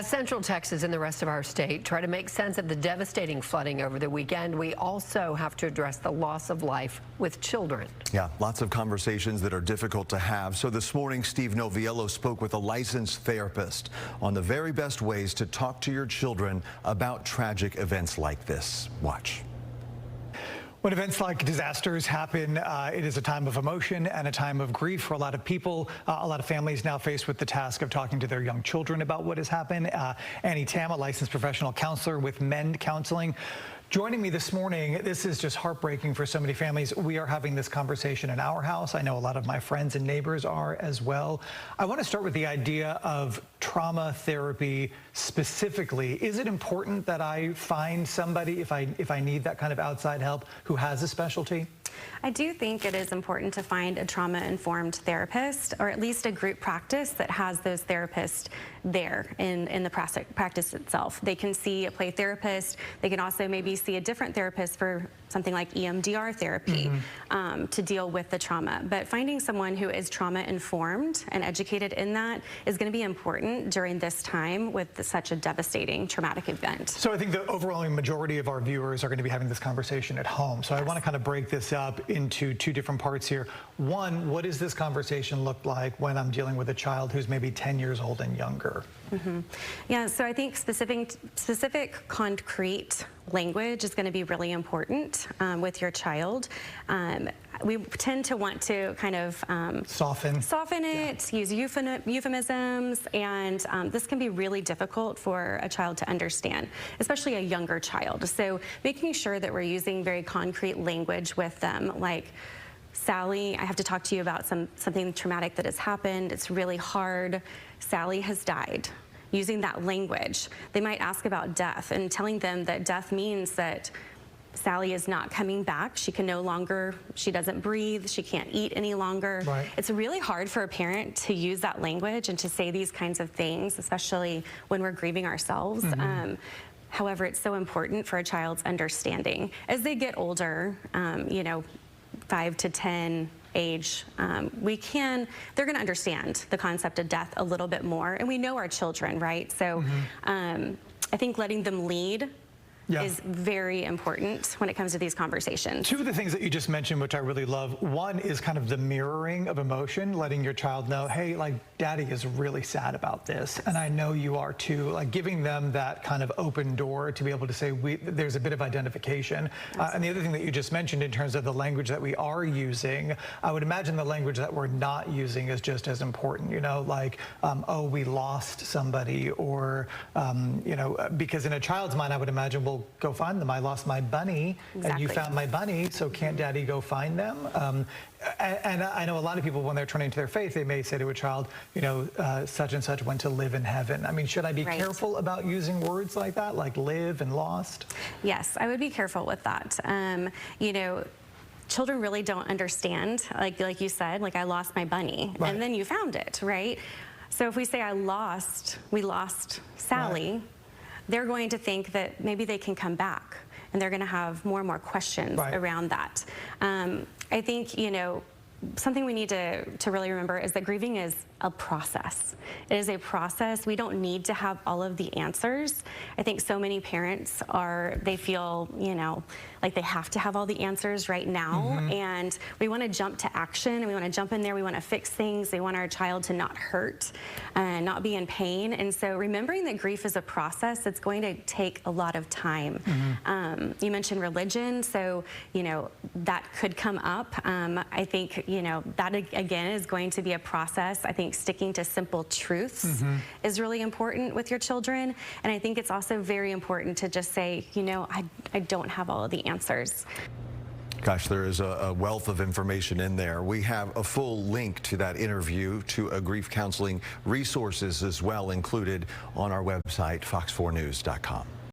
Central Texas and the rest of our state try to make sense of the devastating flooding over the weekend. We also have to address the loss of life with children. Yeah, lots of conversations that are difficult to have. So this morning, Steve Noviello spoke with a licensed therapist on the very best ways to talk to your children about tragic events like this. Watch. When events like disasters happen, it is a time of emotion and a time of grief for a lot of people. A lot of families now faced with the task of talking to their young children about what has happened. Annie Tam, a licensed professional counselor with MEND Counseling, joining me this morning. This is just heartbreaking for so many families. We are having this conversation in our house. I know a lot of my friends and neighbors are as well. I want to start with the idea of trauma therapy specifically. Is it important that I find somebody, if I need that kind of outside help, who has a specialty? I do think it is important to find a trauma-informed therapist, or at least a group practice that has those therapists there in the practice itself. They can see a play therapist. They can also maybe see a different therapist for something like EMDR therapy to deal with the trauma. But finding someone who is trauma-informed and educated in that is going to be important during this time with such a devastating traumatic event. So I think the overwhelming majority of our viewers are going to be having this conversation at home. So I want to kind of break this up into two different parts here. One, what does this conversation look like when I'm dealing with a child who's maybe 10 years old and younger? Yeah, so I think specific concrete language is going to be really important with your child. We tend to want to kind of soften it, use euphemisms, and this can be really difficult for a child to understand, especially a younger child. So making sure that we're using very concrete language with them, like, Sally, I have to talk to you about something traumatic that has happened. It's really hard. Sally has died. Using that language. They might ask about death and telling them that death means that Sally is not coming back. She can no longer, she doesn't breathe, she can't eat any longer. Right. It's really hard for a parent to use that language and to say these kinds of things, especially when we're grieving ourselves. However, it's so important for a child's understanding. As they get older, you know, 5 to 10 age, they're going to understand the concept of death a little bit more, and we know our children, right? So I think letting them lead is very important when it comes to these conversations. Two of the things that you just mentioned, which I really love, one is kind of the mirroring of emotion, letting your child know, hey, like, Daddy is really sad about this, and I know you are too, like giving them that kind of open door to be able to say there's a bit of identification. And the other thing that you just mentioned in terms of the language that we are using, I would imagine the language that we're not using is just as important, you know, like, oh, we lost somebody, or, you know, because in a child's mind, I would imagine, well, go find them. I lost my bunny, and you found my bunny, so can't Daddy go find them? And I know a lot of people, when they're turning to their faith, they may say to a child, you know, such and such went to live in heaven. I mean, should I be careful about using words like that, like live and lost? Yes, I would be careful with that. You know, children really don't understand, like you said, like, I lost my bunny, and then you found it, right? So if we say we lost Sally, they're going to think that maybe they can come back, and they're going to have more and more questions around that. I think, you know, something we need to really remember is that grieving is a process. It is a process. We don't need to have all of the answers. I think so many parents they feel, you know, like they have to have all the answers right now, and we want to jump to action, and we want to jump in there, we want to fix things, we want our child to not hurt and not be in pain. And so remembering that grief is a process, it's going to take a lot of time. You mentioned religion, so, you know, that could come up. I think, you know, that again is going to be a process. I think sticking to simple truths is really important with your children. And I think it's also very important to just say, you know, I don't have all of the answers. Gosh, there is a wealth of information in there. We have a full link to that interview, to a grief counseling resources as well, included on our website, fox4news.com.